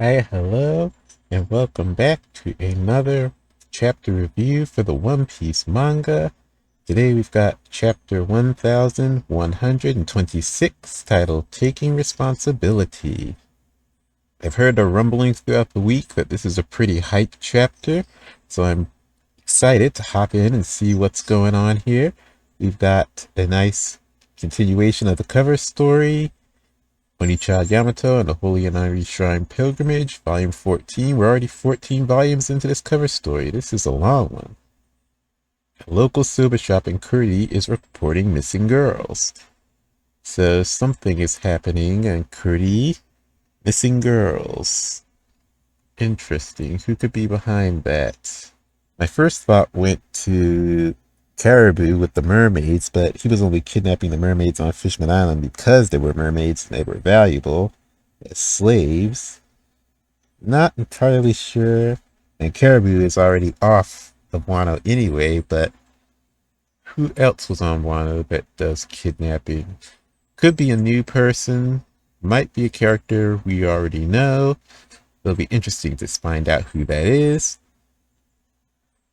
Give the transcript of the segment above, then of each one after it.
Hi, hello, and welcome back to another chapter review for the One Piece manga. Today we've got chapter 1126 titled Taking Responsibility. I've heard the rumblings throughout the week that this is a pretty hyped chapter, so I'm excited to hop in and see what's going on here. We've got a nice continuation of the cover story. Onichad Yamato and the Holy Inari Shrine Pilgrimage, Volume 14. We're already 14 volumes into this cover story. This is a long one. A local silver shop in Kurdi is reporting missing girls. So something is happening in Kurdi. Missing girls. Interesting. Who could be behind that? My first thought went to Caribou with the mermaids, but he was only kidnapping the mermaids on Fishman Island because they were mermaids and they were valuable as slaves. Not entirely sure. And Caribou is already off of Wano anyway, but who else was on Wano that does kidnapping? Could be a new person, might be a character we already know. It'll be interesting to find out who that is.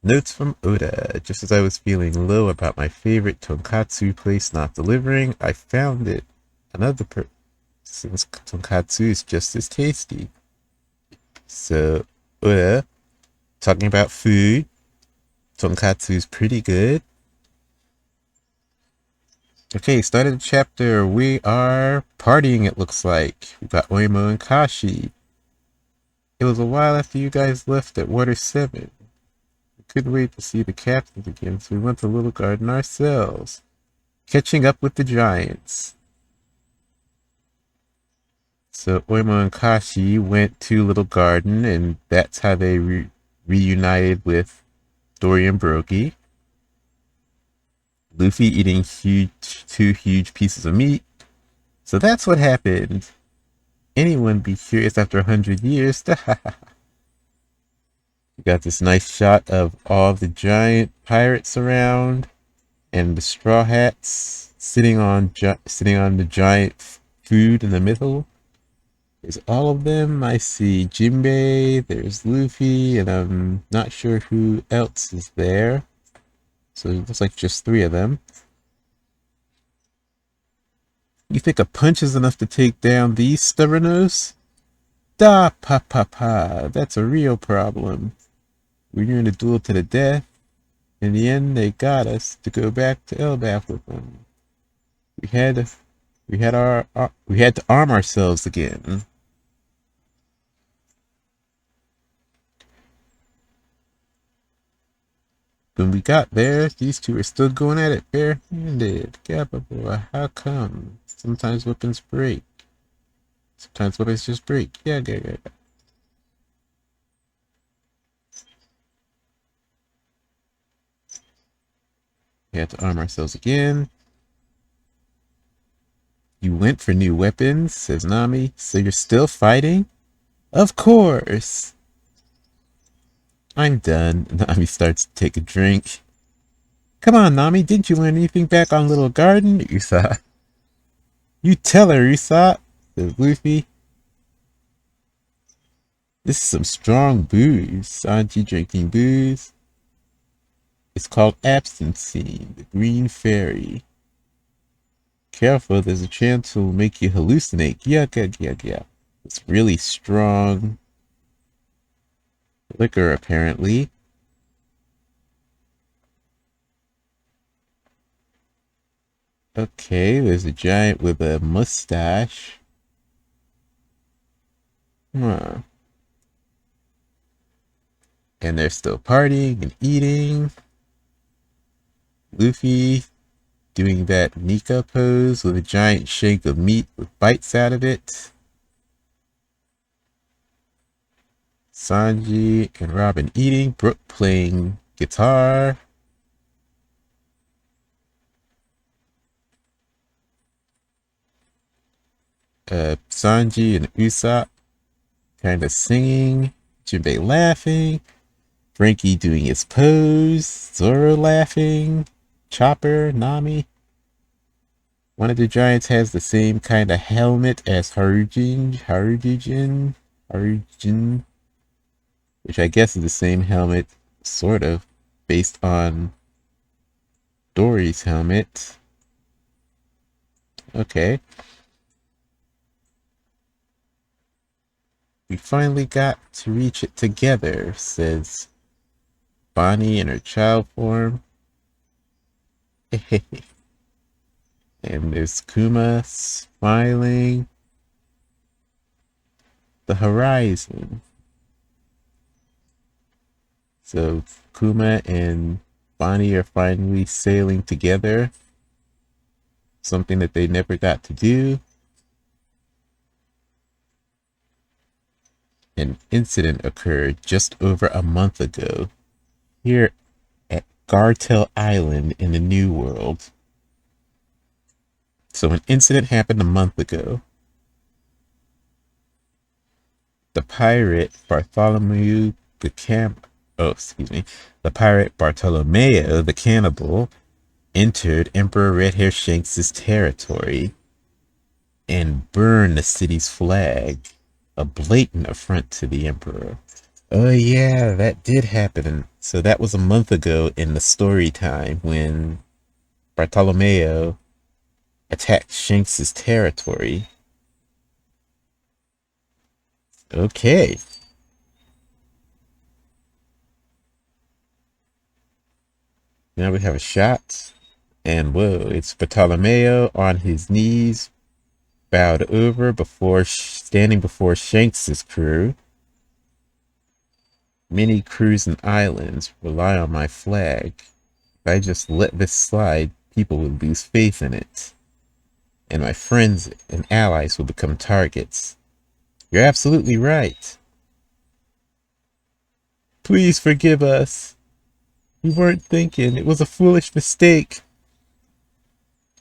Notes from Oda. Just as I was feeling low about my favorite tonkatsu place not delivering, I found it. Another person's tonkatsu is just as tasty. So, Oda, talking about food, tonkatsu is pretty good. Okay, started the chapter. We are partying, it looks like. We got Oimo and Kashi. It was a while after you guys left at Water 7. We couldn't wait to see the captains again, so we went to Little Garden ourselves. Catching up with the giants. So Oimo and Kashi went to Little Garden, and that's how they reunited with Dory and Broggy. Luffy eating two huge pieces of meat. So that's what happened. Anyone be curious after 100 years? You got this nice shot of all the giant pirates around, and the straw hats sitting on the giant food in the middle. There's all of them. I see Jinbei, there's Luffy, and I'm not sure who else is there. So it looks like just three of them. You think a punch is enough to take down these stubbornos? Da pa pa pa, that's a real problem. We were in a duel to the death. In the end, they got us to go back to Elbaf with them. We had to arm ourselves again. When we got there, these two were still going at it barehanded. Gabba boy, how come? Sometimes weapons break. Sometimes weapons just break. Yeah. We had to arm ourselves again. You went for new weapons, says Nami. So you're still fighting? Of course. I'm done. Nami starts to take a drink. Come on, Nami, didn't you learn anything back on Little Garden? Usopp. You tell her, Usopp, says Luffy. This is some strong booze. Sanji drinking booze. It's called Absinthe, the Green Fairy. Careful, there's a chance it'll make you hallucinate. Yeah. It's really strong liquor, apparently. Okay, there's a giant with a mustache. Huh. And they're still partying and eating. Luffy doing that Nika pose with a giant shake of meat with bites out of it. Sanji and Robin eating. Brooke playing guitar. Sanji and Usopp kind of singing. Jinbei laughing. Frankie doing his pose. Zoro laughing. Chopper, Nami. One of the giants has the same kind of helmet as Harujin. Origin, which I guess is the same helmet, sort of, based on Dory's helmet. Okay. We finally got to reach it together, says Bonnie in her child form. And there's Kuma smiling. The horizon. So Kuma and Bonnie are finally sailing together. Something that they never got to do. An incident occurred just over a month ago here at Gartel Island in the New World. So an incident happened a month ago. The pirate Bartholomew the pirate Bartolomeo the Cannibal entered Emperor Red Hair Shanks' territory and burned the city's flag, a blatant affront to the Emperor. Oh yeah, that did happen. So that was a month ago in the story time when Bartolomeo attacked Shanks' territory. Okay. Now we have a shot. And whoa, it's Bartolomeo on his knees, bowed over before standing before Shanks' crew. Many crews and islands rely on my flag. If I just let this slide, people will lose faith in it. And my friends and allies will become targets. You're absolutely right. Please forgive us. We weren't thinking. It was a foolish mistake.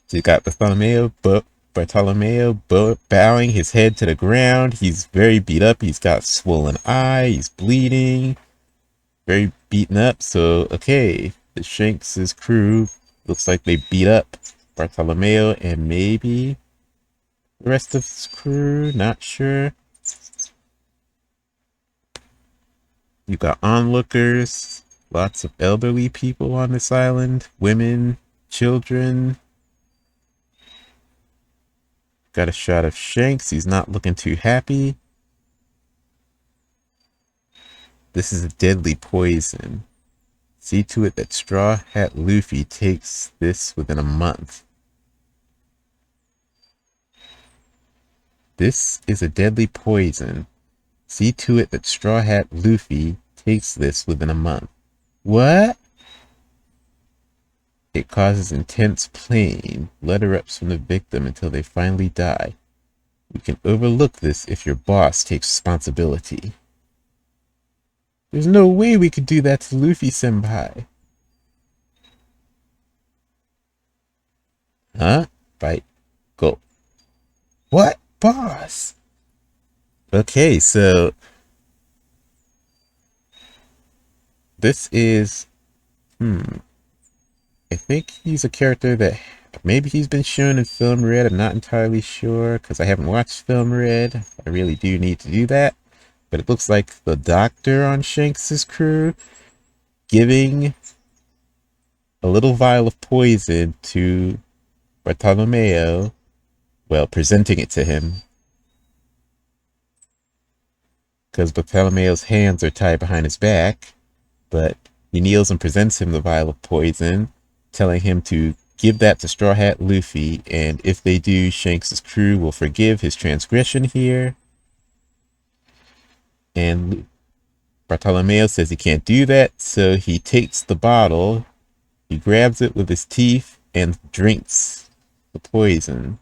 So you got Bartolomeo bowing his head to the ground. He's very beat up. He's got swollen eye. He's bleeding. Very beaten up. So, okay. The Shanks' crew looks like they beat up Bartolomeo and maybe the rest of his crew. Not sure. You got onlookers. Lots of elderly people on this island. Women, children. Got a shot of Shanks. He's not looking too happy. This is a deadly poison. See to it that Straw Hat Luffy takes this within a month. This is a deadly poison. See to it that Straw Hat Luffy takes this within a month. What? It causes intense pain. Blood erupts from the victim until they finally die. We can overlook this if your boss takes responsibility. There's no way we could do that to Luffy-senpai. Huh? Bite. Go. What? Boss? Okay, so this is I think he's a character that maybe he's been shown in Film Red. I'm not entirely sure because I haven't watched Film Red. I really do need to do that. But it looks like the doctor on Shanks' crew giving a little vial of poison to Bartolomeo. Well, presenting it to him. Because Bartolomeo's hands are tied behind his back. But he kneels and presents him the vial of poison, telling him to give that to Straw Hat Luffy, and if they do, Shanks' crew will forgive his transgression here. And Bartolomeo says he can't do that, so he takes the bottle, he grabs it with his teeth, and drinks the poison.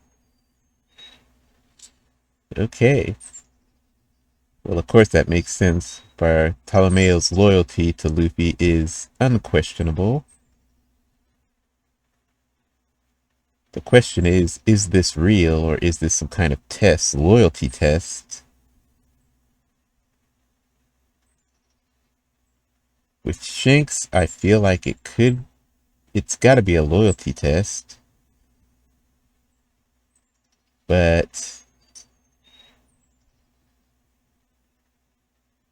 Okay. Well, of course that makes sense. Bartolomeo's loyalty to Luffy is unquestionable. The question is this real or is this some kind of test, loyalty test? With Shanks, I feel like it's got to be a loyalty test. But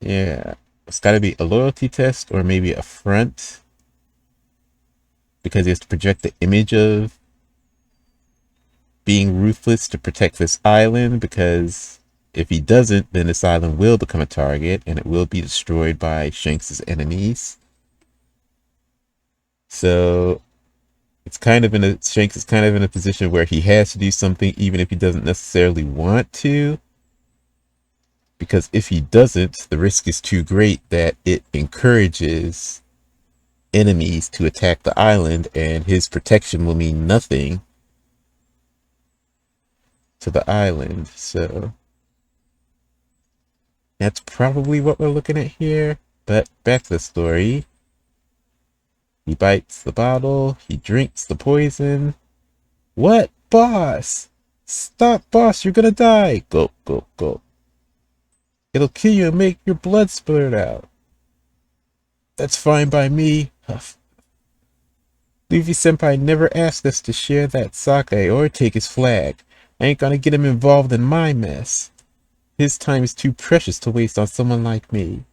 Yeah. It's gotta be a loyalty test or maybe a front. Because he has to project the image of being ruthless to protect this island. Because if he doesn't, then this island will become a target and it will be destroyed by Shanks' enemies. So it's kind of in a Shanks is kind of in a position where he has to do something even if he doesn't necessarily want to. Because if he doesn't, the risk is too great that it encourages enemies to attack the island, and his protection will mean nothing to the island. So that's probably what we're looking at here. But back to the story. He bites the bottle, he drinks the poison. What? Boss! Stop, boss, you're gonna die! Gulp, gulp, gulp. It'll kill you and make your blood spurt out. That's fine by me. Huff. Luffy-senpai never asked us to share that sake or take his flag. I ain't gonna get him involved in my mess. His time is too precious to waste on someone like me.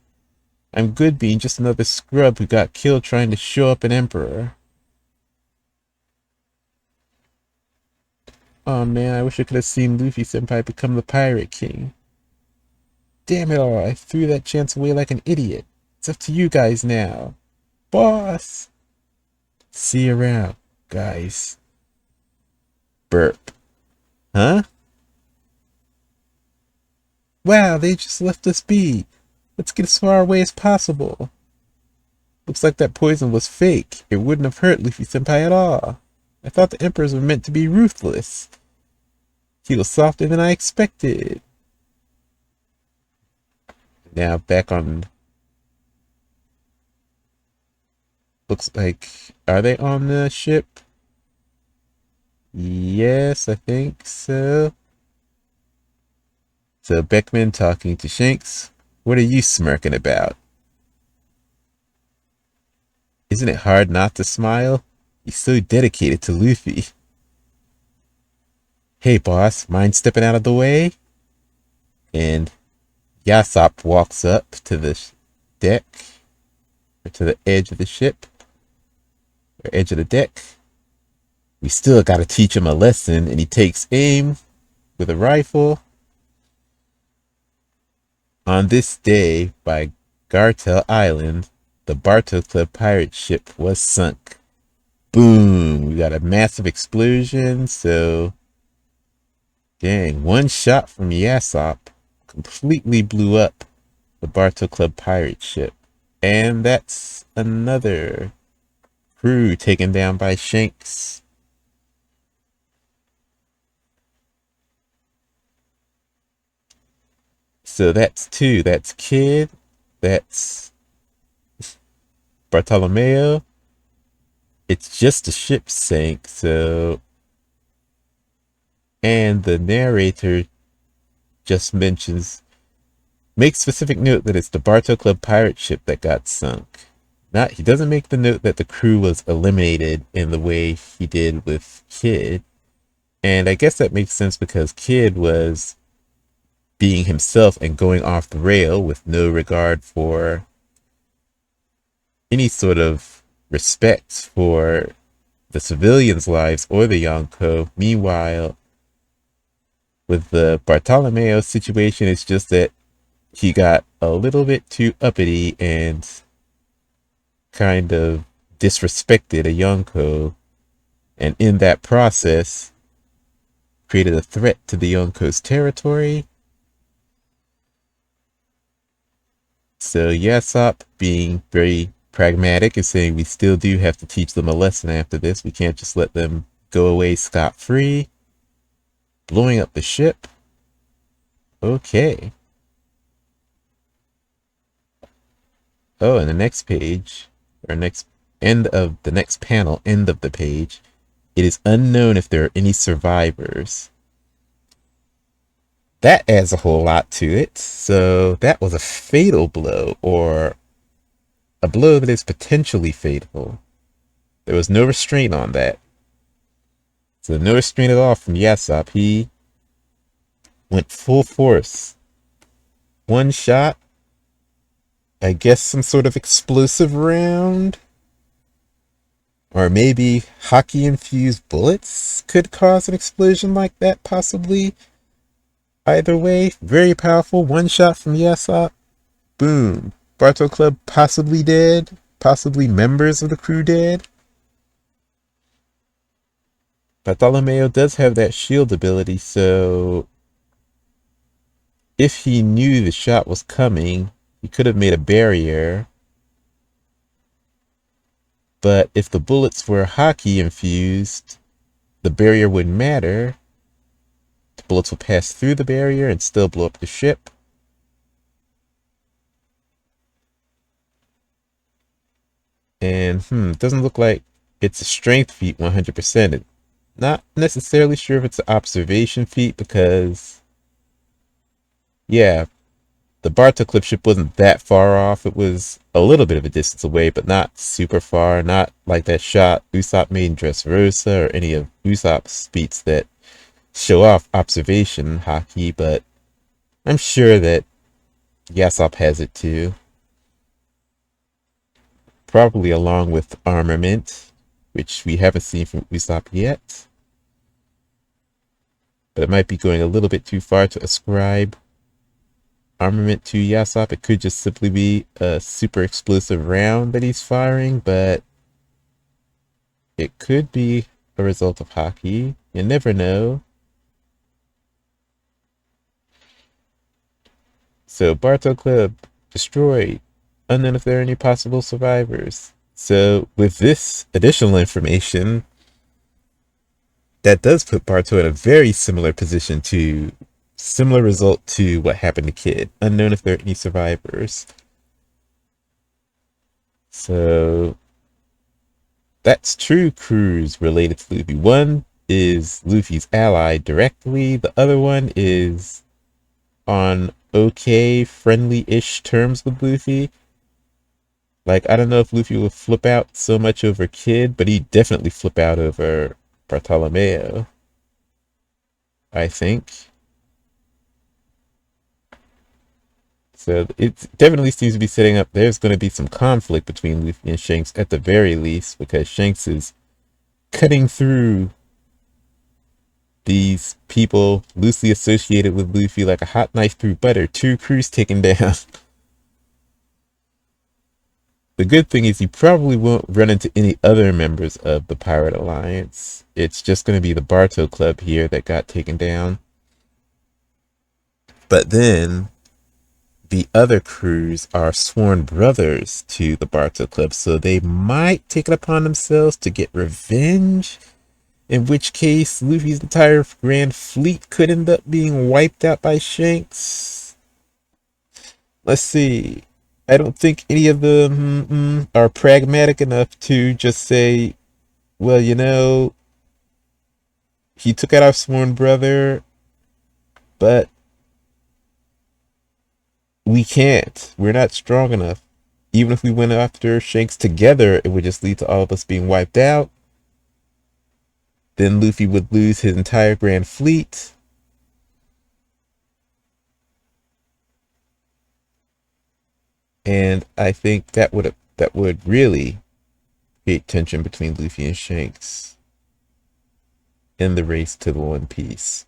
I'm good being just another scrub who got killed trying to show up an emperor. Oh man, I wish I could have seen Luffy-senpai become the Pirate King. Damn it all, I threw that chance away like an idiot. It's up to you guys now. Boss! See you around, guys. Burp. Huh? Wow, they just left us be. Let's get as far away as possible. Looks like that poison was fake. It wouldn't have hurt Luffy-senpai at all. I thought the emperors were meant to be ruthless. He was softer than I expected. Now back on... Looks like... Are they on the ship? Yes, I think so. So Beckman talking to Shanks. What are you smirking about? Isn't it hard not to smile? He's so dedicated to Luffy. Hey boss, mind stepping out of the way? And Yasop walks up to the deck, or to the edge of the ship, or edge of the deck. We still gotta teach him a lesson, and he takes aim with a rifle. On this day, by Gartel Island, the Barto Club pirate ship was sunk. Boom! We got a massive explosion, so... Dang, one shot from Yasop completely blew up the Barto Club pirate ship. And that's another crew taken down by Shanks. So that's two. That's Kid. That's Bartolomeo. It's just a ship sank, so... And the narrator just makes specific note that it's the Barto Club pirate ship that got sunk. He doesn't make the note that the crew was eliminated in the way he did with Kid. And I guess that makes sense because Kid was being himself and going off the rail with no regard for any sort of respect for the civilians' lives or the Yonko. Meanwhile, with the Bartolomeo situation, it's just that he got a little bit too uppity and kind of disrespected a Yonko, and in that process created a threat to the Yonko's territory. So Yasop, being very pragmatic, is saying we still do have to teach them a lesson after this. We can't just let them go away scot-free. Blowing up the ship. Okay. Oh, and the next page, or next end of the next panel, end of the page, it is unknown if there are any survivors. That adds a whole lot to it. So that was a fatal blow, or a blow that is potentially fatal. There was no restraint on that. So no restraint at all from Yasop. He went full force. One shot, I guess some sort of explosive round? Or maybe hockey infused bullets could cause an explosion like that, possibly. Either way, very powerful. One shot from Yasop. Boom. Barto Club possibly dead. Possibly members of the crew dead. Bartolomeo does have that shield ability, so if he knew the shot was coming, he could have made a barrier. But if the bullets were hockey infused, the barrier wouldn't matter. The bullets will pass through the barrier and still blow up the ship. And doesn't look like it's a strength feat 100%. Not necessarily sure if it's an observation feat because, yeah, the Barto clip ship wasn't that far off. It was a little bit of a distance away, but not super far. Not like that shot Usopp made in Dressrosa or any of Usopp's feats that show off observation hockey, but I'm sure that Yasop has it too. Probably along with armament, which we haven't seen from Usopp yet. But it might be going a little bit too far to ascribe armament to Yasop. It could just simply be a super explosive round that he's firing, but it could be a result of hockey. You never know. So Barto Club destroyed. Unknown if there are any possible survivors. So with this additional information, that does put Barto in a very similar position to similar result to what happened to Kid. Unknown if there are any survivors. So that's true crews related to Luffy. One is Luffy's ally directly. The other one is on okay, friendly-ish terms with Luffy. Like, I don't know if Luffy will flip out so much over Kid, but he'd definitely flip out over Bartolomeo, I think. So it definitely seems to be setting up. There's going to be some conflict between Luffy and Shanks at the very least, because Shanks is cutting through these people loosely associated with Luffy like a hot knife through butter. Two crews taken down. The good thing is he probably won't run into any other members of the Pirate Alliance. It's just going to be the Barto Club here that got taken down. But then the other crews are sworn brothers to the Barto Club, so they might take it upon themselves to get revenge. In which case, Luffy's entire Grand Fleet could end up being wiped out by Shanks. Let's see. I don't think any of them are pragmatic enough to just say, well, you know, he took out our sworn brother, but we can't. We're not strong enough. Even if we went after Shanks together, it would just lead to all of us being wiped out. Then Luffy would lose his entire Grand Fleet. And I think that would really create tension between Luffy and Shanks in the race to the One Piece.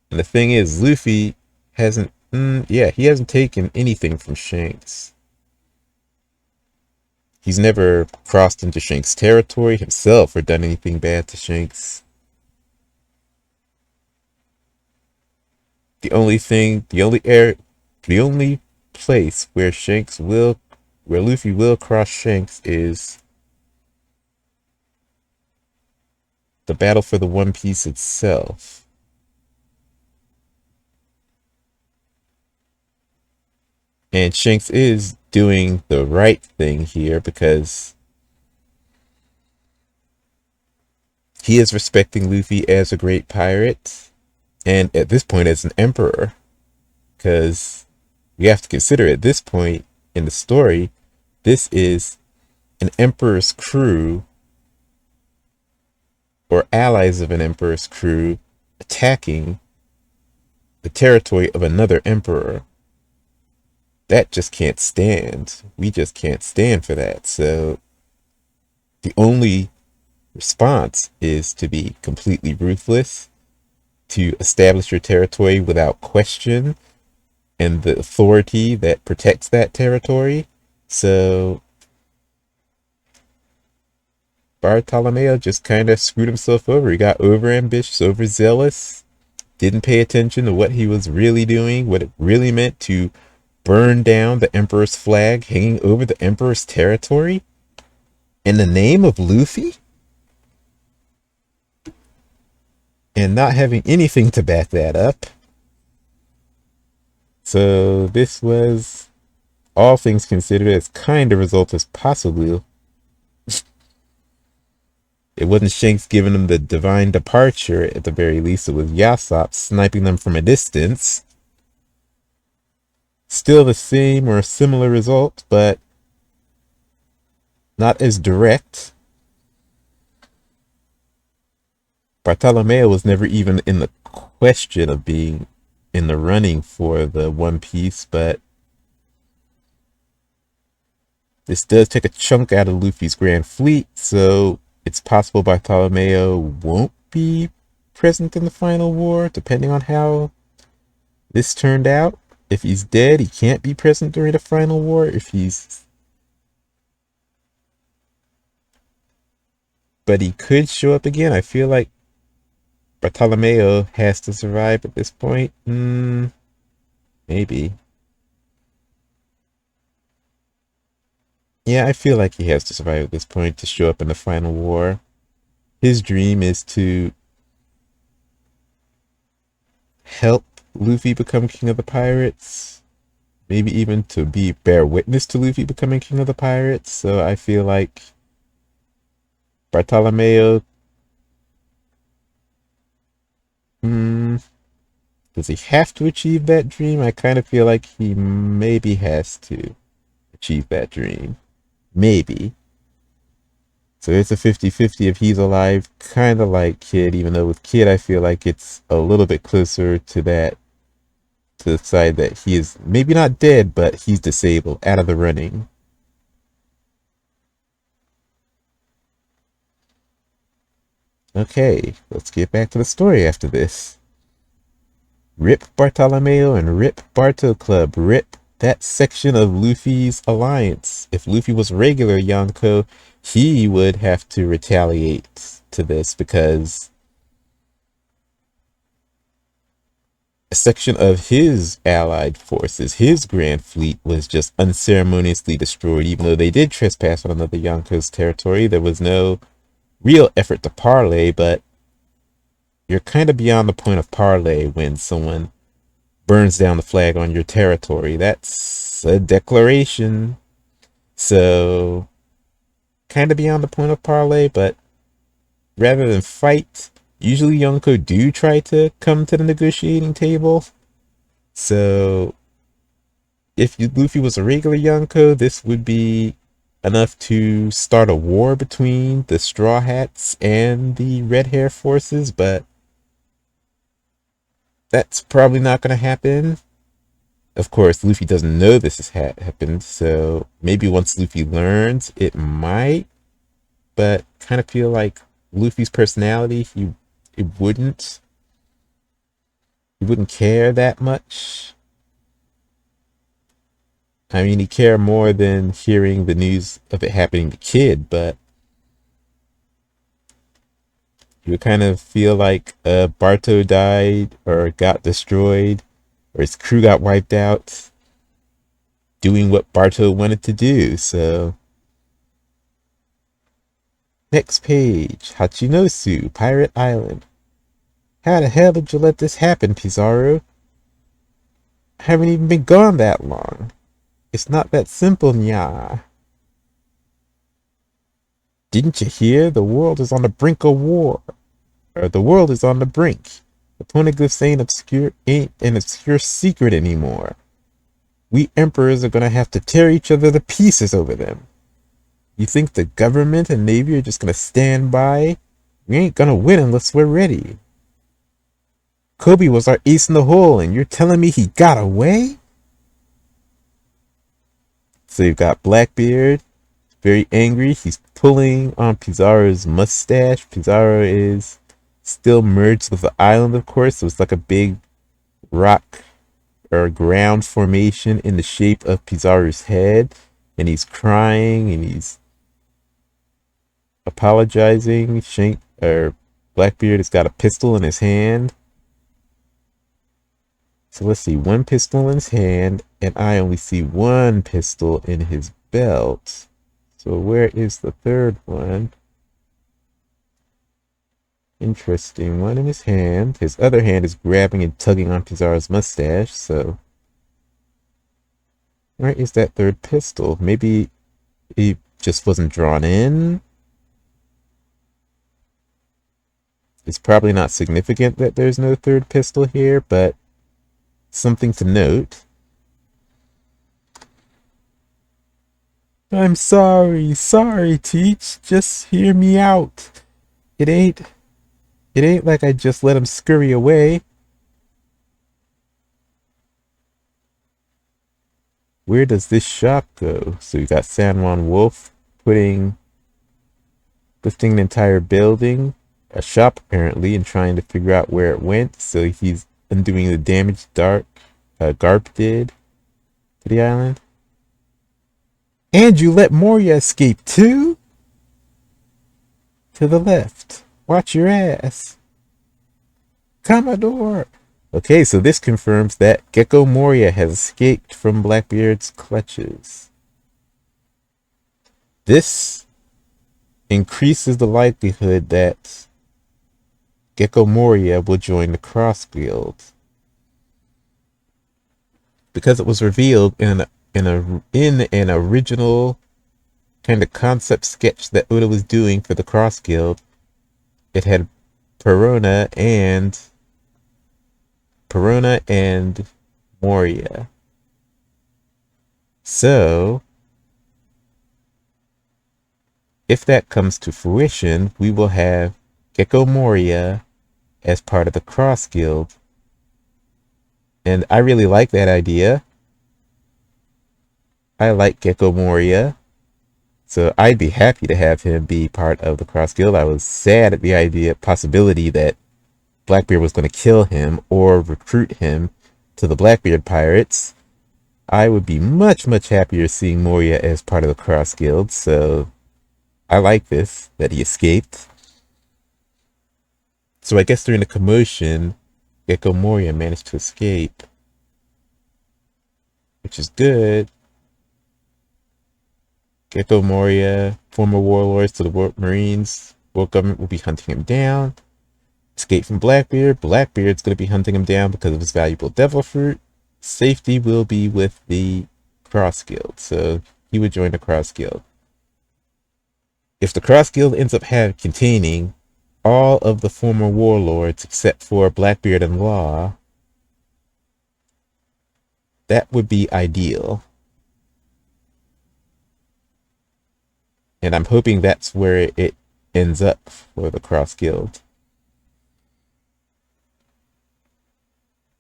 And the thing is, Luffy hasn't, he hasn't taken anything from Shanks. He's never crossed into Shanks' territory himself or done anything bad to Shanks. The only place where Luffy will cross Shanks is the battle for the One Piece itself. And Shanks is doing the right thing here because he is respecting Luffy as a great pirate and at this point as an emperor, because you have to consider at this point in the story, this is an emperor's crew or allies of an emperor's crew attacking the territory of another emperor. that just can't stand. We just can't stand for that. So the only response is to be completely ruthless, to establish your territory without question and the authority that protects that territory. So Bartolomeo just kind of screwed himself over. He got overambitious, overzealous, didn't pay attention to what he was really doing, what it really meant to burn down the Emperor's flag hanging over the Emperor's territory in the name of Luffy, and not having anything to back that up. So this was, all things considered, as kind of result as possible. It wasn't Shanks giving them the divine departure, at the very least. It was Yasop sniping them from a distance. Still the same or a similar result, but not as direct. Bartolomeo was never even in the question of being in the running for the One Piece, but this does take a chunk out of Luffy's Grand Fleet, so it's possible Bartolomeo won't be present in the final war, depending on how this turned out. If he's dead, he can't be present during the final war. But he could show up again. I feel like Bartolomeo has to survive at this point. Maybe. Yeah, I feel like he has to survive at this point to show up in the final war. His dream is to help Luffy become king of the pirates. Maybe even to bear witness to Luffy becoming king of the pirates. So I feel like Bartolomeo, does he have to achieve that dream? I kind of feel like he maybe has to achieve that dream. Maybe. So it's a 50-50 if he's alive, kind of like Kid, even though with Kid I feel like it's a little bit closer to that, to the side that he is maybe not dead, but he's disabled, out of the running. Okay, let's get back to the story after this. Rip Bartolomeo and Rip Barto Club. Rip that section of Luffy's alliance. If Luffy was regular Yonko, he would have to retaliate to this because a section of his allied forces, his Grand Fleet, was just unceremoniously destroyed. Even though they did trespass on another Yonko's territory, there was no real effort to parley, but you're kind of beyond the point of parley when someone burns down the flag on your territory. That's a declaration. So, kind of beyond the point of parley, but rather than fight, usually Yonko do try to come to the negotiating table. So, if Luffy was a regular Yonko, this would be enough to start a war between the Straw Hats and the Red Hair forces, but that's probably not going to happen. Of course, Luffy doesn't know this has happened, so maybe once Luffy learns, it might, but kind of feel like Luffy's personality, he wouldn't care that much. I mean, he'd care more than hearing the news of it happening to Kid, but you would kind of feel like Barto died or got destroyed or his crew got wiped out doing what Barto wanted to do. So next page, Hachinosu, Pirate Island. How the hell did you let this happen, Pizarro? I haven't even been gone that long. It's not that simple, nya. Didn't you hear? The world is on the brink of war. Or the world is on the brink. The poneglyphs ain't an obscure secret anymore. We emperors are gonna have to tear each other to pieces over them. You think the government and navy are just gonna stand by? We ain't gonna win unless we're ready. Kobe was our ace in the hole, and you're telling me he got away? So you've got Blackbeard, very angry. He's pulling on Pizarro's mustache. Pizarro is still merged with the island, of course, so it's like a big rock or ground formation in the shape of Pizarro's head. And he's crying and he's apologizing. Blackbeard has got a pistol in his hand. So let's see, one pistol in his hand, and I only see one pistol in his belt. So where is the third one? Interesting. One in his hand. His other hand is grabbing and tugging on Pizarro's mustache, so where is that third pistol? Maybe he just wasn't drawn in. It's probably not significant that there's no third pistol here, but something to note. I'm sorry, Teach. Just hear me out. It ain't like I just let him scurry away. Where does this shop go? So you got San Juan Wolf lifting an entire building, a shop apparently, and trying to figure out where it went. So he's undoing the damage Garp did to the island. And you let Moria escape too? To the left. Watch your ass. Commodore. Okay, so this confirms that Gecko Moria has escaped from Blackbeard's clutches. This increases the likelihood that Gecko Moria will join the Cross Guild, because it was revealed in an original kind of concept sketch that Oda was doing for the Cross Guild. It had Perona and Moria. So if that comes to fruition, we will have Gecko Moria as part of the Cross Guild. And I really like that idea. I like Gecko Moria. So I'd be happy to have him be part of the Cross Guild. I was sad at the possibility that Blackbeard was going to kill him or recruit him to the Blackbeard Pirates. I would be much, much happier seeing Moria as part of the Cross Guild. So I like this, that he escaped. So I guess during the commotion, Gecko Moria managed to escape, which is good. Gecko Moria, former warlords to the Marines, world government will be hunting him down. Escape from Blackbeard. Blackbeard's going to be hunting him down because of his valuable devil fruit. Safety will be with the Cross Guild, so he would join the Cross Guild. If the Cross Guild ends up containing all of the former warlords except for Blackbeard and Law, that would be ideal. And I'm hoping that's where it ends up for the Cross Guild.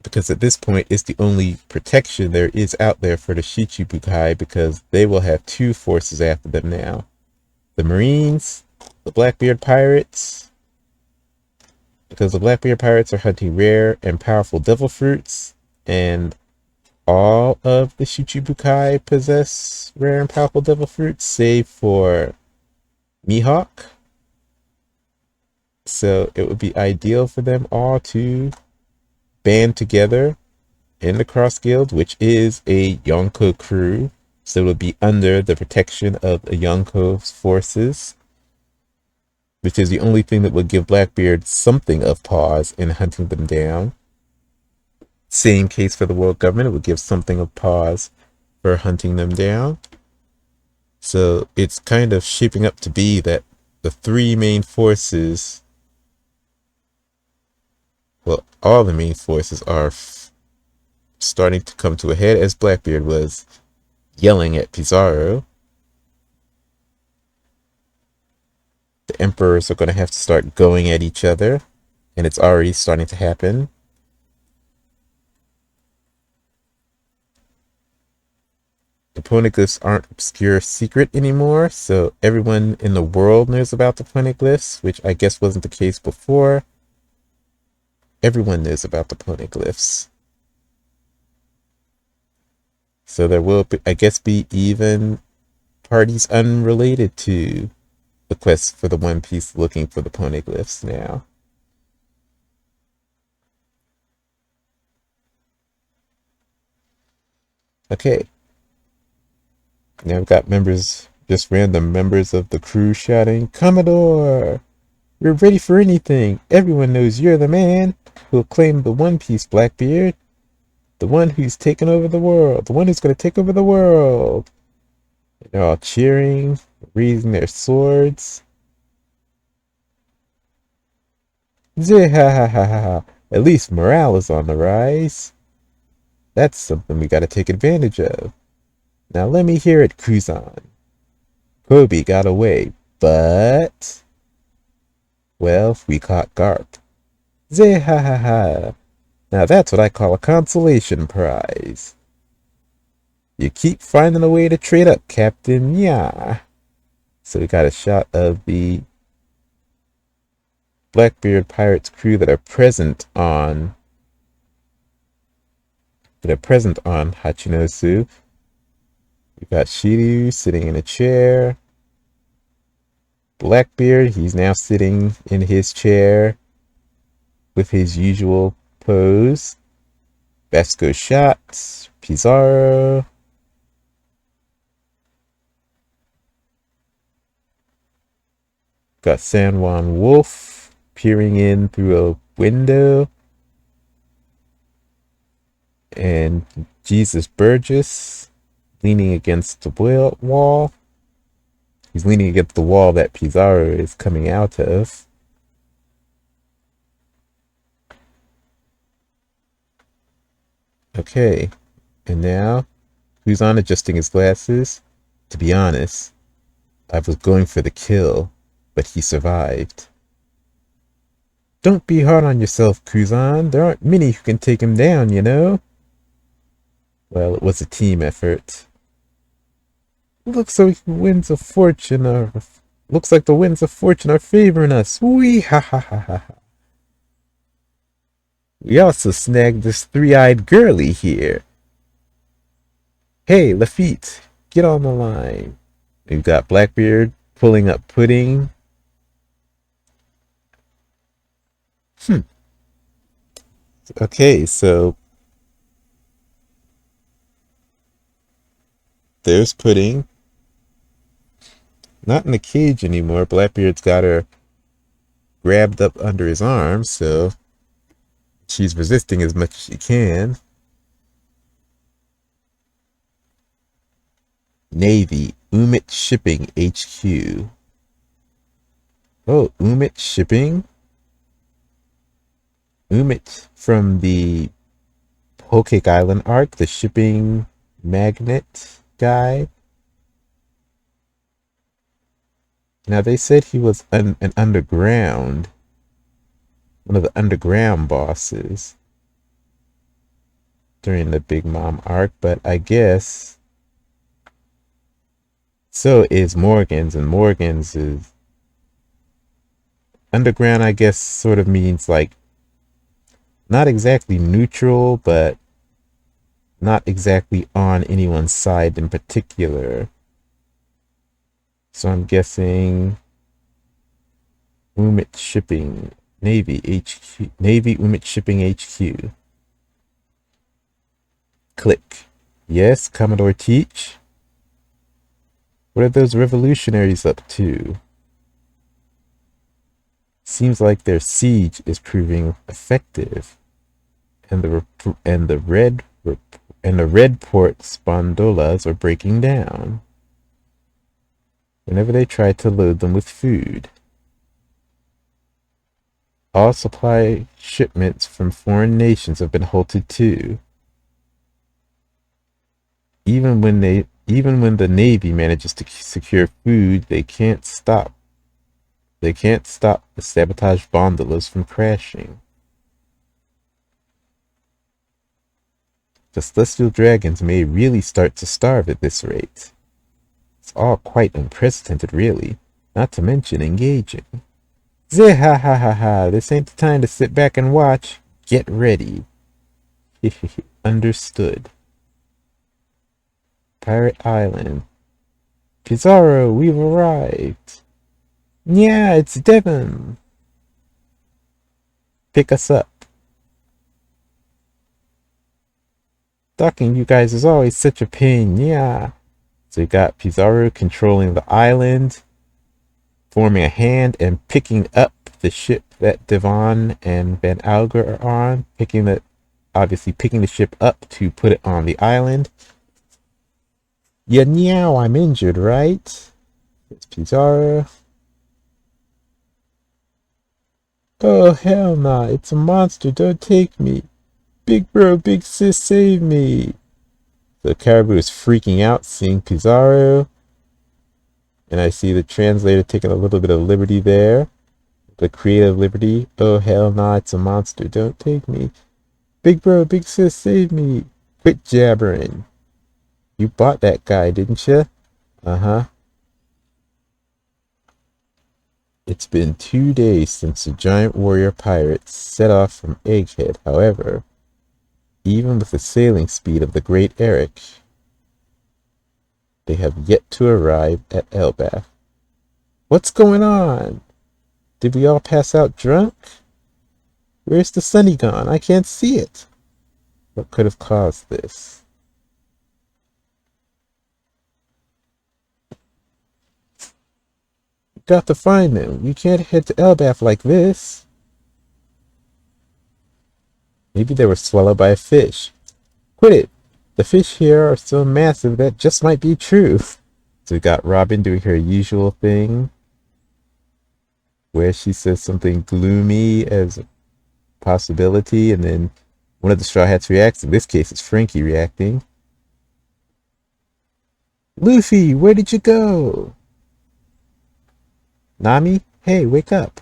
Because at this point, it's the only protection there is out there for the Shichibukai, because they will have two forces after them now. The Marines, the Blackbeard Pirates, because the Blackbeard Pirates are hunting rare and powerful devil fruits, and all of the Shichibukai possess rare and powerful devil fruits, save for Mihawk. So it would be ideal for them all to band together in the Cross Guild, which is a Yonko crew. So it would be under the protection of the Yonko's forces, which is the only thing that would give Blackbeard something of pause in hunting them down. Same case for the world government, it would give something of pause for hunting them down. So it's kind of shaping up to be that the three main forces, well, all the main forces are starting to come to a head, as Blackbeard was yelling at Pizarro. The emperors are going to have to start going at each other, and it's already starting to happen. The poneglyphs aren't obscure secret anymore, so everyone in the world knows about the poneglyphs, which I guess wasn't the case before. Everyone knows about the poneglyphs. So there will, be, I guess, be even parties unrelated to the quest for the One Piece looking for the poneglyphs now. Okay, now we've got members, just random members of the crew shouting, Commodore! We're ready for anything. Everyone knows you're the man who'll claim the One Piece, Blackbeard. The one who's taken over the world. The one who's going to take over the world. They're all cheering, raising their swords. Zihahaha. At least morale is on the rise. That's something we gotta take advantage of. Now let me hear it, Cruzon. Kobe got away, but... well, we caught Garp. Zihahaha. Now that's what I call a consolation prize. You keep finding a way to trade up, Captain. Yeah. So we got a shot of the Blackbeard Pirates crew that are present on Hachinosu. We got Shiryu sitting in a chair. Blackbeard, he's now sitting in his chair with his usual pose. Basco shots. Pizarro. Got San Juan Wolf peering in through a window. And Jesus Burgess leaning against the wall. He's leaning against the wall that Pizarro is coming out of. Okay, and now who's on adjusting his glasses? To be honest, I was going for the kill, but he survived. Don't be hard on yourself, Cruzon. There aren't many who can take him down, you know? Well, it was a team effort. Looks like the winds of fortune are favoring us. Wee ha ha ha ha. We also snagged this three-eyed girlie here. Hey, Lafitte, get on the line. We've got Blackbeard pulling up Pudding. Okay, so there's Pudding. Not in the cage anymore. Blackbeard's got her grabbed up under his arm, so she's resisting as much as she can. Navy, Umit Shipping HQ. Oh, Umit Shipping? Umit from the Whole Cake Island arc, the shipping magnet guy. Now they said he was an underground, one of the underground bosses during the Big Mom arc, but I guess so is Morgan's, and Morgan's is underground. I guess sort of means like not exactly neutral, but not exactly on anyone's side in particular. So I'm guessing Umit Shipping, Navy HQ, Navy Umit Shipping HQ. Click. Yes, Commodore Teach. What are those revolutionaries up to? Seems like their siege is proving effective, and the red port spondolas are breaking down whenever they try to load them with food. All supply shipments from foreign nations have been halted too. Even when the Navy manages to secure food, they can't stop the sabotage gondolas from crashing. The celestial dragons may really start to starve at this rate. It's all quite unprecedented, really, not to mention engaging. Zeh ha ha ha ha, this ain't the time to sit back and watch. Get ready. Understood. Pirate Island. Pizarro, we've arrived. Yeah, it's Devon. Pick us up. Docking you guys is always such a pain, yeah. So you got Pizarro controlling the island, forming a hand and picking up the ship that Devon and Van Alger are on, obviously picking the ship up to put it on the island. Yeah, now I'm injured, right? It's Pizarro. Oh, hell nah, it's a monster, don't take me. Big bro, big sis, save me. The Caribou is freaking out, seeing Pizarro. And I see the translator taking a little bit of liberty there. The creative liberty. Oh, hell nah, it's a monster, don't take me. Big bro, big sis, save me. Quit jabbering. You bought that guy, didn't you? Uh-huh. It's been 2 days since the giant warrior pirates set off from Egghead. However, even with the sailing speed of the Great Eric, they have yet to arrive at Elbaf. What's going on? Did we all pass out drunk? Where's the sunny gone? I can't see it. What could have caused this? Got to find them. You can't head to Elbaf like this. Maybe they were swallowed by a fish. Quit it. The fish here are so massive that just might be true. So we got Robin doing her usual thing, where she says something gloomy as a possibility, and then one of the Straw Hats reacts. In this case, it's Frankie reacting. Luffy, where did you go? Nami, hey, wake up.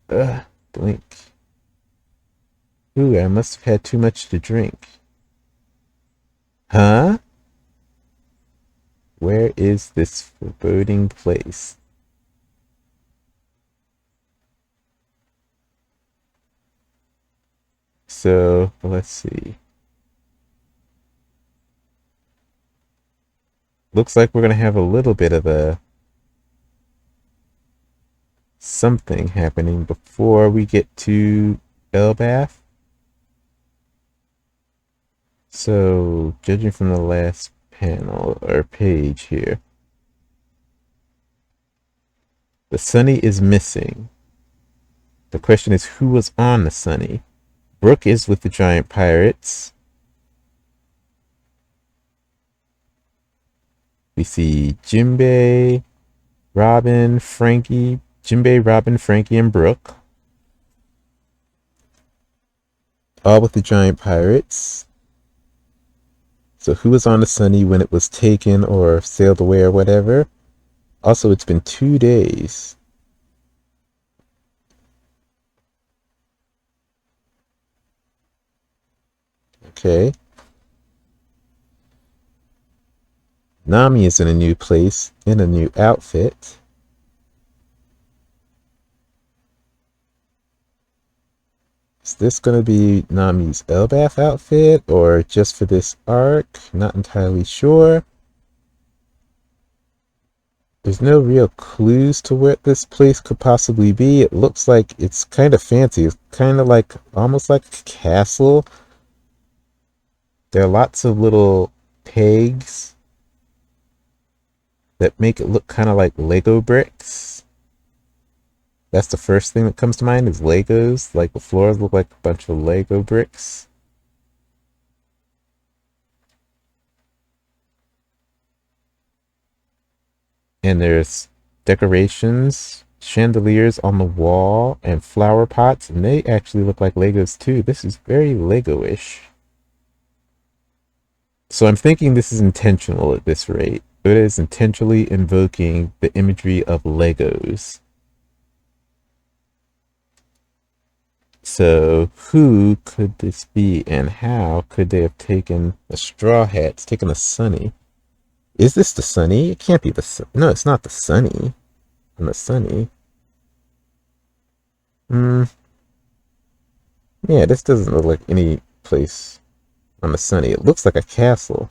Ugh, blink. Ooh, I must have had too much to drink. Huh? Where is this foreboding place? So, let's see. Looks like we're going to have a little bit of a something happening before we get to Elbaf. So, judging from the last panel or page here, the Sunny is missing. The question is, who was on the Sunny? Brook is with the giant pirates. We see Jinbei, Robin, Frankie. Jinbei, Robin, Frankie, and Brook. All with the giant pirates. So who was on the Sunny when it was taken or sailed away or whatever? Also, it's been 2 days. Okay. Nami is in a new place, in a new outfit. Is this going to be Nami's Elbaf outfit or just for this arc? Not entirely sure. There's no real clues to where this place could possibly be. It looks like it's kind of fancy. It's kind of like, almost like a castle. There are lots of little pegs that make it look kind of like Lego bricks. That's the first thing that comes to mind is Legos. Like the floors look like a bunch of Lego bricks. And there's decorations, chandeliers on the wall, and flower pots. And they actually look like Legos too. This is very Lego-ish. So I'm thinking this is intentional at this rate. It is intentionally invoking the imagery of Legos. So, who could this be, and how could they have taken the Straw Hats, taken the Sunny? Is this the Sunny? It can't be the Sun. No, it's not the Sunny. I'm the Sunny. Hmm. Yeah, this doesn't look like any place on the Sunny. It looks like a castle.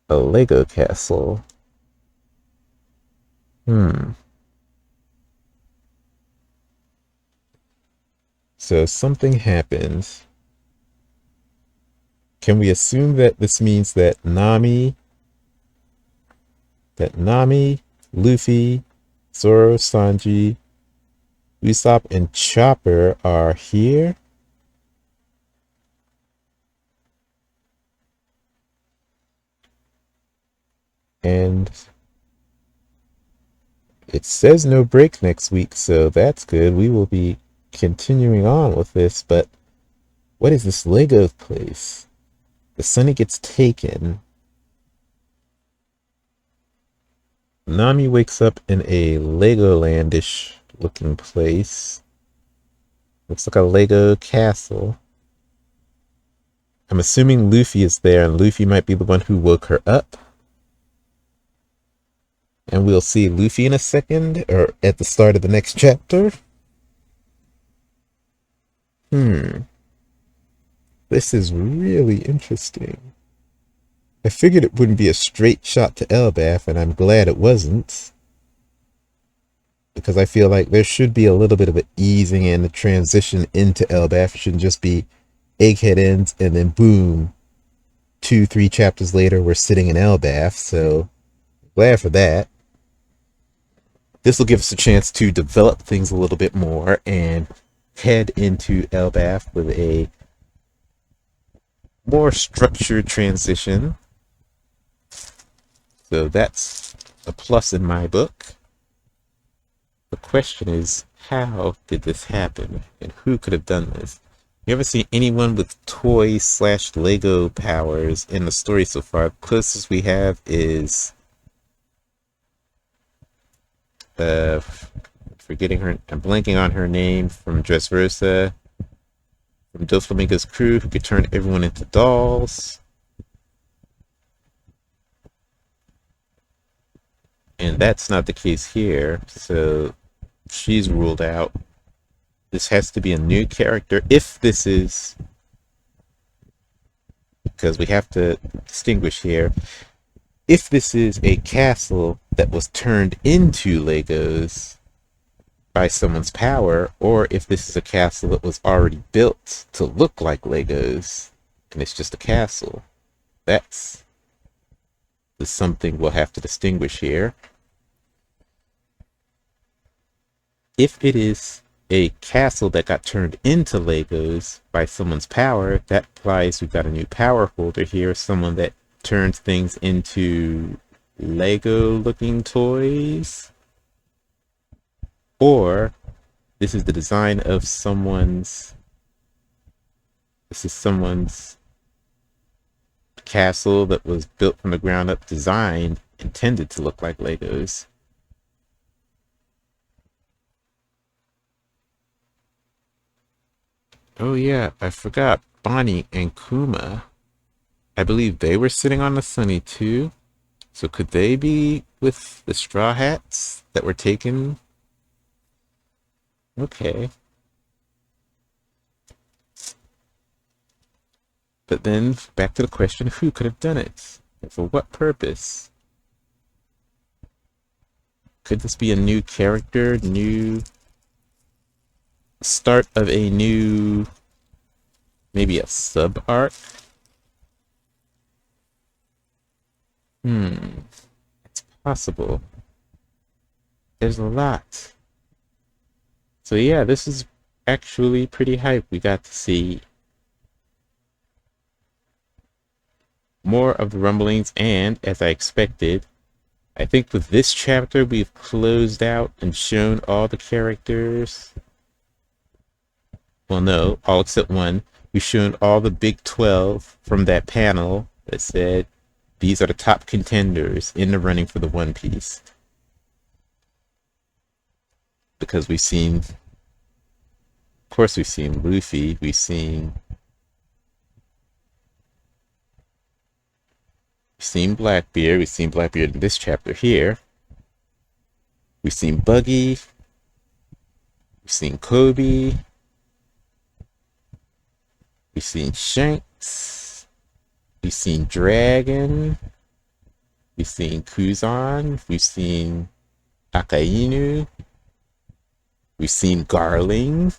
A Lego castle. Hmm. So something happens. Can we assume that this means that Nami, Luffy, Zoro, Sanji, Usopp, and Chopper are here? And it says no break next week, so that's good. We will be continuing on with this, but what is this Lego place? The Sunny gets taken. Nami wakes up in a Legolandish looking place. Looks like a Lego castle. I'm assuming Luffy is there, and Luffy might be the one who woke her up. And we'll see Luffy in a second, or at the start of the next chapter. This is really interesting. I figured it wouldn't be a straight shot to Elbaf, and I'm glad it wasn't. Because I feel like there should be a little bit of an easing and a transition into Elbaf. It shouldn't just be Egghead ends and then boom, 2, 3 chapters later, we're sitting in Elbaf. So glad for that. This will give us a chance to develop things a little bit more and head into Elbaf with a more structured transition. So that's a plus in my book. The question is, how did this happen? And who could have done this? You ever seen anyone with toy/Lego powers in the story so far? The closest we have is forgetting her. I'm blanking on her name from Dressrosa, from Doflamingo's crew, who could turn everyone into dolls. And that's not the case here, so she's ruled out. This has to be a new character. If this is, because we have to distinguish here, if this is a castle that was turned into Legos by someone's power, or if this is a castle that was already built to look like Legos, and it's just a castle. That's something we'll have to distinguish here. If it is a castle that got turned into Legos by someone's power, that implies we've got a new power holder here, someone that turns things into Lego-looking toys. Or this is the design of someone's castle that was built from the ground up, designed, intended to look like Legos. Oh yeah, I forgot Bonnie and Kuma. I believe they were sitting on the Sunny too. So could they be with the Straw Hats that were taken? Okay. But then back to the question, who could have done it? And for what purpose? Could this be a new character, new start of a new, maybe a sub arc? It's possible. There's a lot. So yeah, this is actually pretty hype. We got to see more of the rumblings, and as I expected, I think with this chapter we've closed out and shown all the characters. Well, no, all except one. We've shown all the Big 12 from that panel that said these are the top contenders in the running for the One Piece. because of course, we've seen Luffy, we've seen Blackbeard, we've seen Blackbeard in this chapter here. We've seen Buggy, we've seen Kobe, we've seen Shanks, we've seen Dragon, we've seen Kuzan, we've seen Akainu, we've seen Garling.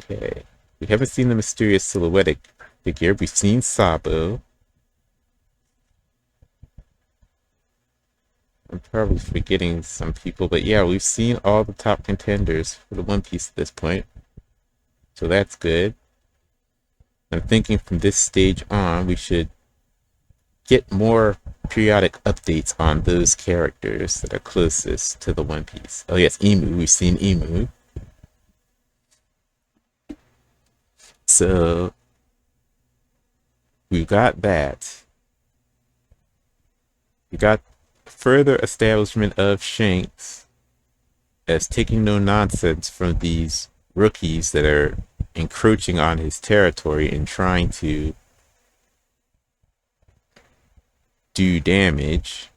Okay. We haven't seen the mysterious silhouetted figure. We've seen Sabo. I'm probably forgetting some people, but yeah, we've seen all the top contenders for the One Piece at this point. So that's good. I'm thinking from this stage on, we should get more periodic updates on those characters that are closest to the One Piece. Oh yes, Emu. We've seen Emu. So we've got that. We got further establishment of Shanks as taking no nonsense from these rookies that are encroaching on his territory and trying to do damage.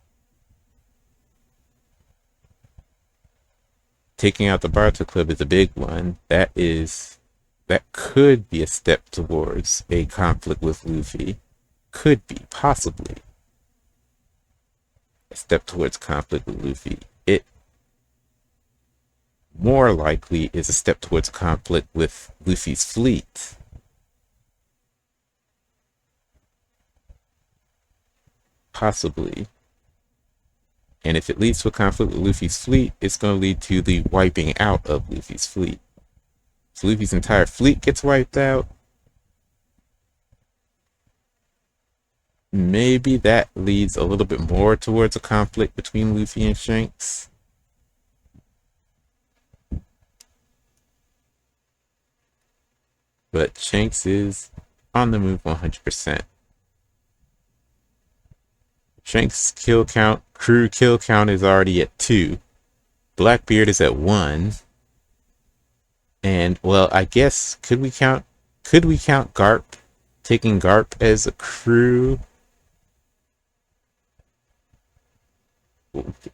Taking out the Barto Club is a big one. That could be a step towards a conflict with Luffy. Could be, possibly. A step towards conflict with Luffy. It more likely is a step towards conflict with Luffy's fleet. Possibly. And if it leads to a conflict with Luffy's fleet, it's going to lead to the wiping out of Luffy's fleet. If Luffy's entire fleet gets wiped out, maybe that leads a little bit more towards a conflict between Luffy and Shanks. But Shanks is on the move 100%. Shanks' crew kill count is already at 2. Blackbeard is at 1. And, well, I guess, could we count Garp? Taking Garp as a crew?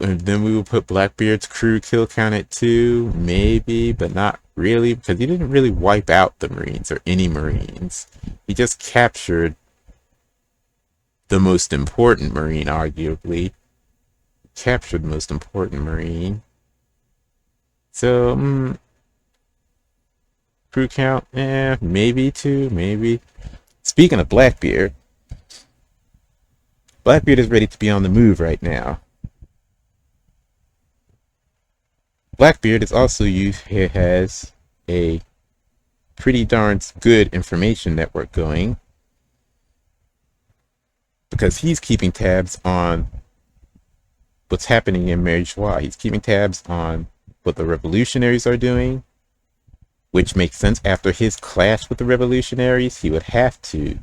And then we will put Blackbeard's crew kill count at 2, maybe, but not really, because he didn't really wipe out the Marines or any Marines. He just captured the most important Marine, arguably. Captured the most important Marine. So, crew count, maybe 2, maybe. Speaking of Blackbeard, Blackbeard is ready to be on the move right now. Blackbeard is also has a pretty darn good information network going, because he's keeping tabs on what's happening in Mary Joie. He's keeping tabs on what the revolutionaries are doing, which makes sense. After his clash with the revolutionaries, he would have to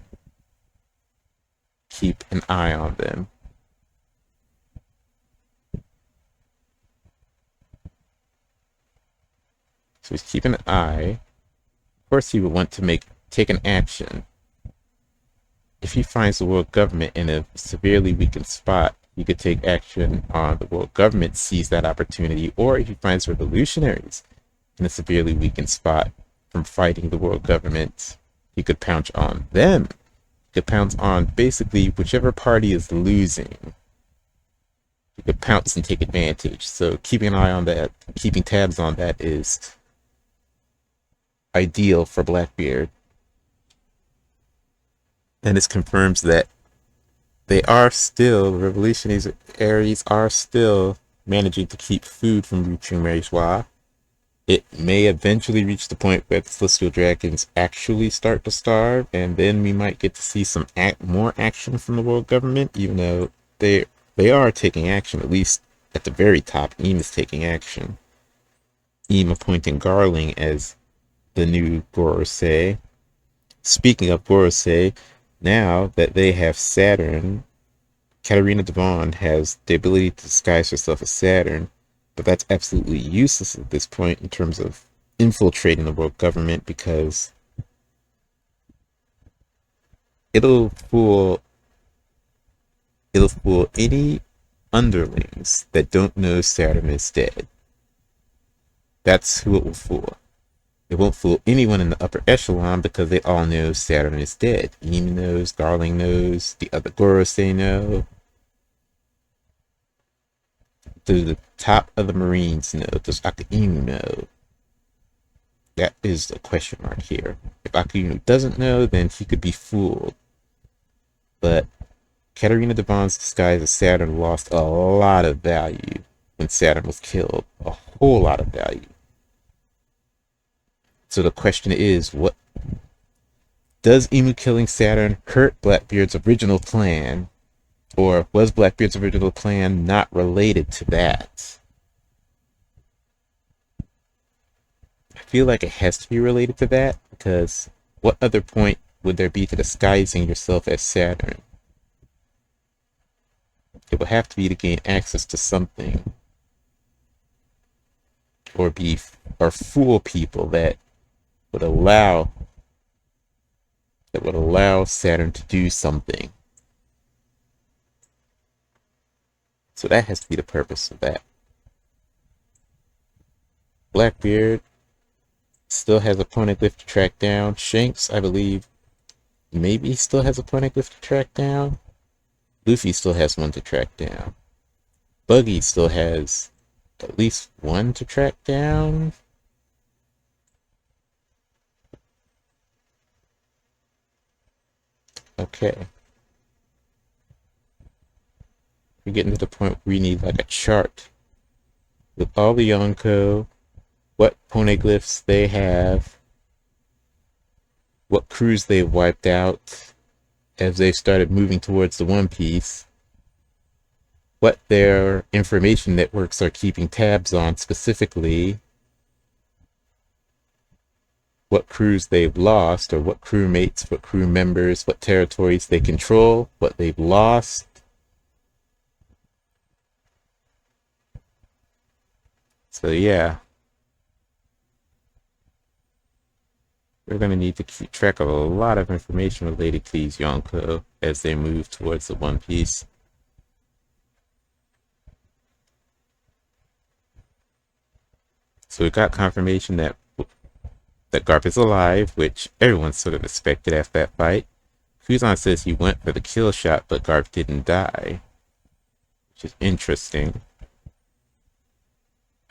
keep an eye on them. So he's keeping an eye. Of course, he would want to take an action. If he finds the world government in a severely weakened spot, he could take action on the world government, seize that opportunity. Or if he finds revolutionaries in a severely weakened spot from fighting the world government, he could pounce on them. He could pounce on basically whichever party is losing. He could pounce and take advantage. So keeping an eye on that, keeping tabs on that is ideal for Blackbeard. And this confirms that the revolutionaries are still managing to keep food from reaching Mary Joie. It may eventually reach the point where the Celestial Dragons actually start to starve, and then we might get to see some more action from the world government, even though they are taking action, at least at the very top. Eam is taking action. Eam appointing Garling as the new Gorosei. Speaking of Gorosei, now that they have Saturn Katarina Devon has the ability to disguise herself as Saturn, but that's absolutely useless at this point in terms of infiltrating the world government because it'll fool it'll fool any underlings that don't know Saturn is dead. That's who it will fool. It won't fool anyone in the upper echelon because they all know Saturn is dead. Emi knows, Darling knows, the other Gorosei know. The top of the Marines know. Does Akainu know? That is the question mark here. If Akainu doesn't know, then he could be fooled. But Katarina Devon's disguise as Saturn lost a lot of value when Saturn was killed. A whole lot of value. So the question is, what does Emu killing Saturn hurt Blackbeard's original plan? Or was Blackbeard's original plan not related to that? I feel like it has to be related to that, because what other point would there be to disguising yourself as Saturn? It would have to be to gain access to something. Or fool people that would allow Saturn to do something. So that has to be the purpose of that. Blackbeard still has a poneglyph to track down. Shanks, I believe, maybe still has a poneglyph to track down. Luffy still has one to track down. Buggy still has at least one to track down. Okay. We're getting to the point where we need like a chart with all the Yonko, what poneglyphs they have, what crews they've wiped out as they started moving towards the One Piece, what their information networks are keeping tabs on specifically, what crews they've lost, or what crewmates, what crew members, what territories they control, what they've lost. So yeah, we're going to need to keep track of a lot of information related to these Yonko as they move towards the One Piece. So we got confirmation that Garp is alive, which everyone sort of expected after that fight. Kuzan says he went for the kill shot, but Garp didn't die, which is interesting.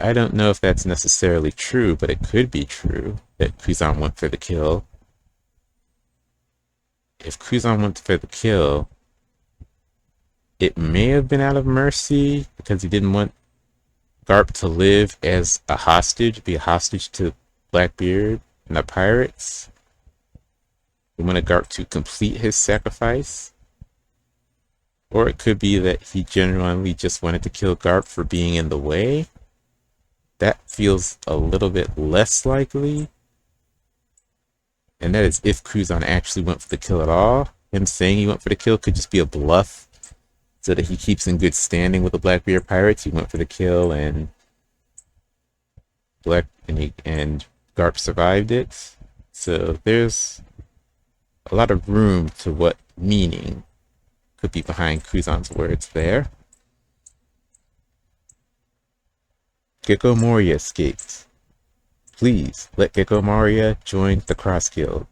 I don't know if that's necessarily true, but it could be true that Kuzan went for the kill. If Kuzan went for the kill, it may have been out of mercy because he didn't want Garp to live as a hostage, be a hostage to Blackbeard and the pirates. He wanted Garp to complete his sacrifice. Or it could be that he genuinely just wanted to kill Garp for being in the way. That feels a little bit less likely. And that is if Kuzan actually went for the kill at all. Him saying he went for the kill could just be a bluff so that he keeps in good standing with the Blackbeard pirates. He went for the kill and Garp survived it. So there's a lot of room to what meaning could be behind Kuzan's words there. Gecko Moria escaped. Please let Gecko Moria join the Cross Guild.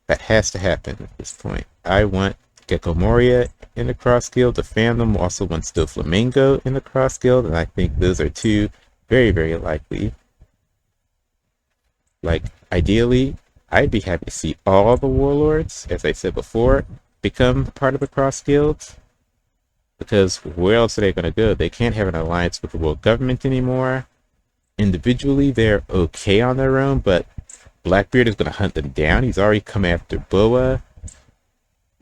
That has to happen at this point. I want Gecko Moria in the Cross Guild. The fandom also wants Doflamingo in the Cross Guild, and I think those are two very, very likely. Like, ideally, I'd be happy to see all the warlords, as I said before, become part of the Cross Guild. Because where else are they going to go? They can't have an alliance with the world government anymore. Individually, they're okay on their own, but Blackbeard is going to hunt them down. He's already come after Boa.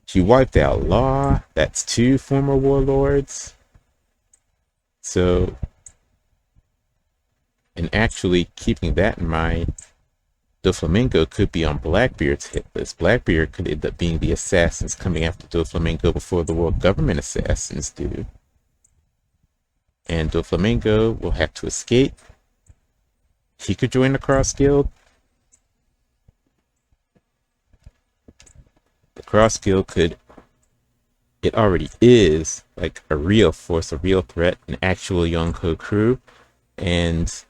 He wiped out Law. That's two former warlords. So, and actually keeping that in mind, Doflamingo could be on Blackbeard's hit list. Blackbeard could end up being the assassins coming after Doflamingo before the world government assassins do. And Doflamingo will have to escape. He could join the Cross Guild. The Cross Guild could, it already is like a real force, a real threat, an actual Yonko crew, and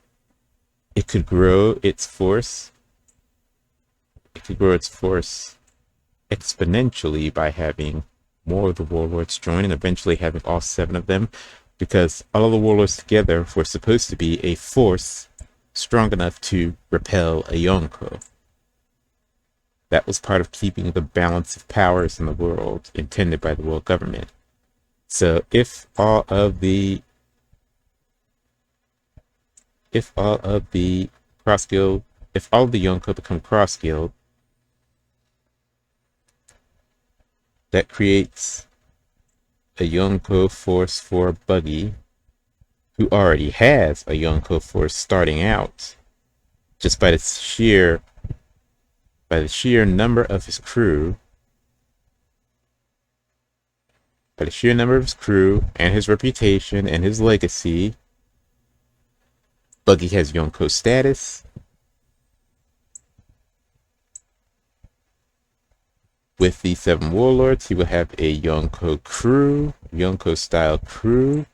it could grow its force. It could grow its force exponentially by having more of the warlords join and eventually having all 7 of them, because all of the warlords together were supposed to be a force strong enough to repel a Yonko. That was part of keeping the balance of powers in the world intended by the world government. So if all of the cross guild, if all of the Yonko become cross guild, that creates a Yonko force for Buggy, who already has a Yonko force starting out, just by the sheer number of his crew, and his reputation and his legacy. Buggy has Yonko status. With the 7 warlords, he will have a Yonko crew, Yonko style crew,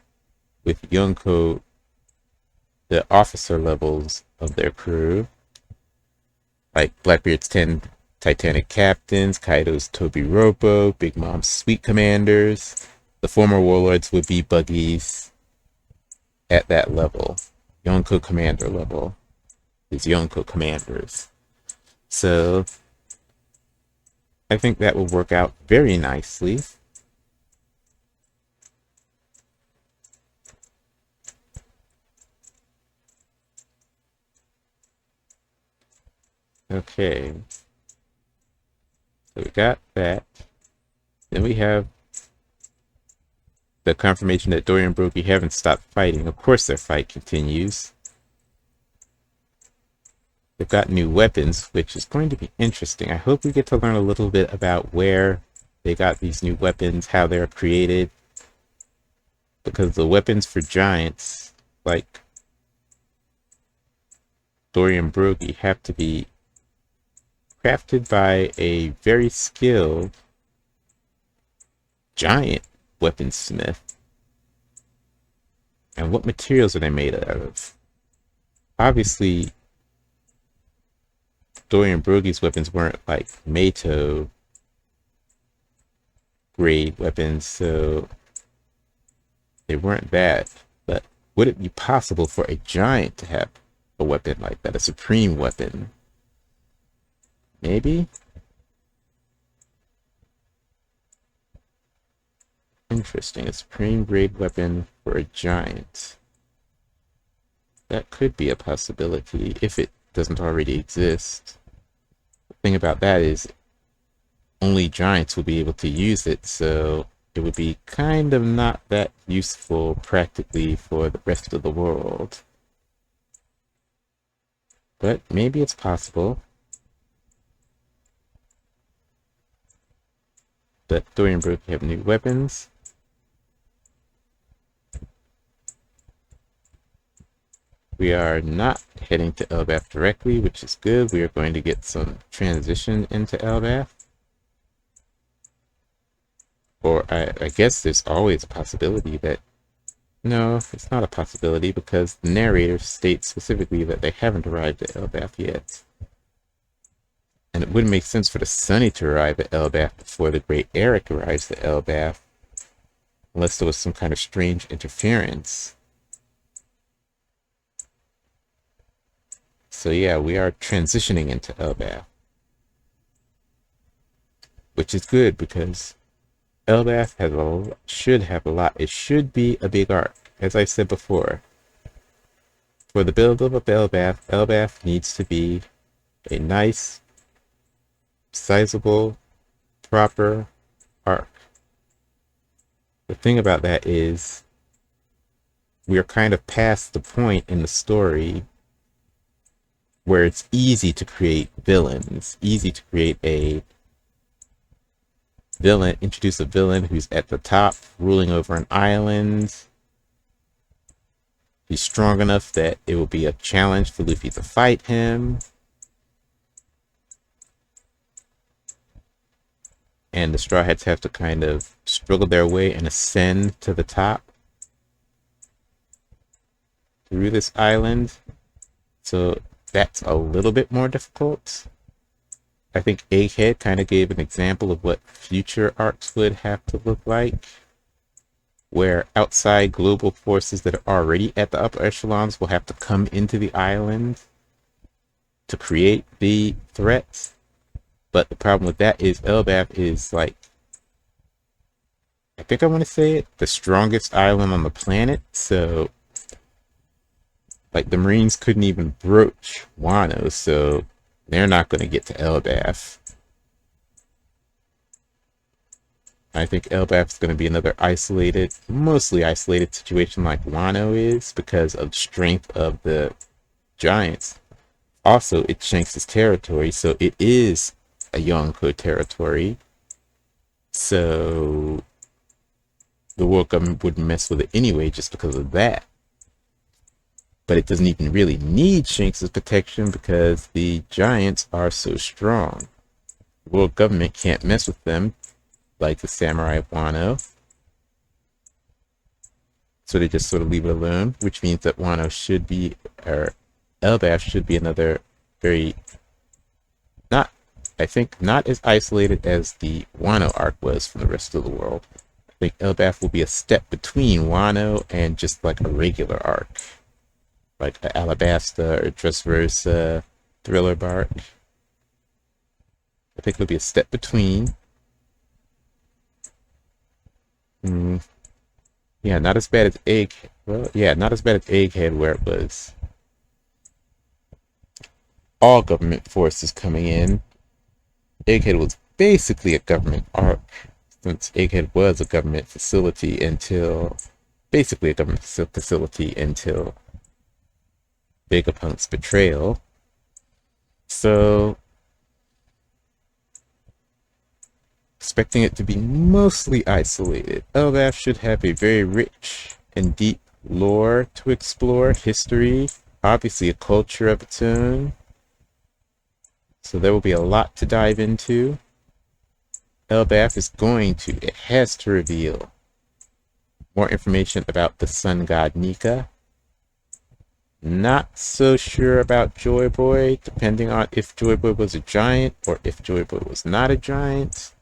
with Yonko, the officer levels of their crew, like Blackbeard's 10 Titanic captains, Kaido's Toby Ropo, Big Mom's Sweet Commanders. The former warlords would be Buggies at that level. Yonko commander level is Yonko commanders. So I think that will work out very nicely. Okay. So we got that. Then we have the confirmation that Dory and Brokey haven't stopped fighting. Of course their fight continues. They've got new weapons, which is going to be interesting. I hope we get to learn a little bit about where they got these new weapons, how they're created. Because the weapons for giants, like Dory and Brokey, have to be crafted by a very skilled giant weaponsmith. And what materials are they made out of? Obviously, Dory and Brokey's weapons weren't like Mato grade weapons, so they weren't that. But would it be possible for a giant to have a weapon like that, a supreme weapon? Maybe? Interesting. A supreme grade weapon for a giant. That could be a possibility if it doesn't already exist. The thing about that is only giants will be able to use it, so it would be kind of not that useful practically for the rest of the world. But maybe it's possible. But Dory and Brokey have new weapons. We are not heading to Elbaf directly, which is good. We are going to get some transition into Elbaf. Or I guess there's always a possibility that... No, it's not a possibility because the narrator states specifically that they haven't arrived at Elbaf yet. And it wouldn't make sense for the Sunny to arrive at Elbaf before the Great Eric arrives at Elbaf, unless there was some kind of strange interference. So yeah, we are transitioning into Elbaf, which is good because Elbaf should have a lot. It should be a big arc, as I said before. For the build-up of Elbaf, Elbaf needs to be a nice, sizable, proper arc. The thing about that is we are kind of past the point in the story where it's easy to create villains, easy to create a villain, introduce a villain who's at the top, ruling over an island. He's strong enough that it will be a challenge for Luffy to fight him. And the Straw Hats have to kind of struggle their way and ascend to the top through this island. So that's a little bit more difficult. I think Egghead kind of gave an example of what future arcs would have to look like, where outside global forces that are already at the upper echelons will have to come into the island to create the threats. But the problem with that is Elbaf is, like, I think I want to say it, the strongest island on the planet. So, like, the Marines couldn't even broach Wano, so they're not going to get to Elbaf. I think Elbaf is going to be another isolated, mostly isolated situation like Wano is because of the strength of the giants. Also, it's Shanks' territory, so it is a Yonko territory. So the world government wouldn't mess with it anyway just because of that. But it doesn't even really need Shanks' protection because the giants are so strong. The world government can't mess with them like the samurai of Wano. So they just sort of leave it alone, which means that Wano should be, or Elbaf should be another very, not, I think, not as isolated as the Wano arc was from the rest of the world. I think Elbaf will be a step between Wano and just like a regular arc, like a Alabasta or Dressrosa thriller arc. I think it'll be a step between. Yeah, not as bad as Egghead. Well, yeah, not as bad as Egghead, where it was all government forces coming in. Egghead was basically a government arc, since Egghead was a government facility until, basically a government facility until Vegapunk's betrayal. So, expecting it to be mostly isolated. Elbaf should have a very rich and deep lore to explore, history, obviously a culture of its own. So there will be a lot to dive into. Elbaf is it has to reveal more information about the sun god Nika. Not so sure about Joy Boy, depending on if Joy Boy was a giant or if Joy Boy was not a giant.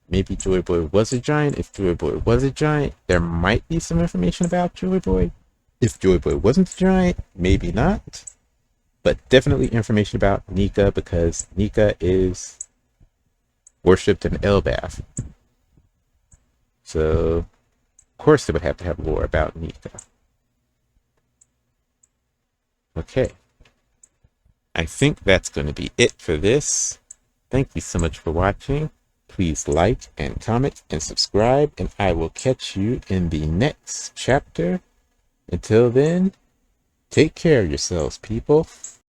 Maybe Joy Boy was a giant. If Joy Boy was a giant, there might be some information about Joy Boy. If Joy Boy wasn't a giant, maybe not. But definitely information about Nika, because Nika is worshipped in Elbaf. So, of course they would have to have lore about Nika. Okay. I think that's going to be it for this. Thank you so much for watching. Please like and comment and subscribe, and I will catch you in the next chapter. Until then, take care of yourselves, people.